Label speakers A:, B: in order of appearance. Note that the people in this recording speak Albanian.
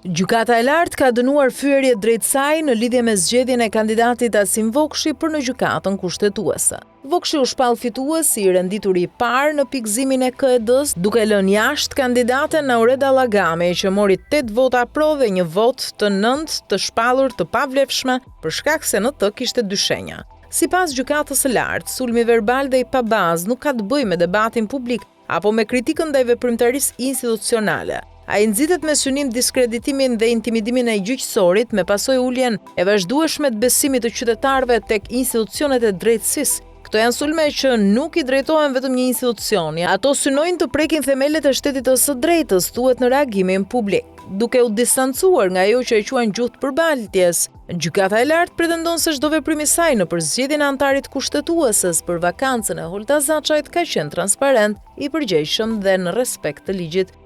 A: Gjykata e lartë ka dënuar fyerje drejt saj në lidhje me zgjedhjen e kandidatit Asim Vokshi për në gjykatën kushtetuese. Vokshi u shpall fitues si renditur i parë në pikëzimin e KED-s, duke lënë jashtë kandidaten Aureda Llagami, që mori 8 vota pro dhe 1 vot të nënt të shpallur të pavlefshme për shkak se në të kishte 2 shenja. Sipas gjykatës së lartë, sulmi verbal dhe i pabazë nuk ka të bëjë me debatin publik apo me kritikën ndaj veprimtarisë institucionale. Ai nxitet me synim diskreditimin dhe intimidimin e gjyqësorit, me pasojë uljen e vazhdueshme të besimit të qytetarëve tek institucionet e drejtësisë. Këto janë sulme që nuk i drejtohen vetëm një institucioni, ato synojnë të prekin themelet e shtetit të së drejtës, thuhet në reagimin publik. Duke u distancuar nga ajo që e quajnë gjuhë të përbaltjes, gjykata e lartë pretendon se çdo veprim i saj në përzgjedhjen e antarit kushtetueses për vakancën e Holta Zaçajt ka qenë transparent, i përgjegjshëm dhe në respekt të ligjit.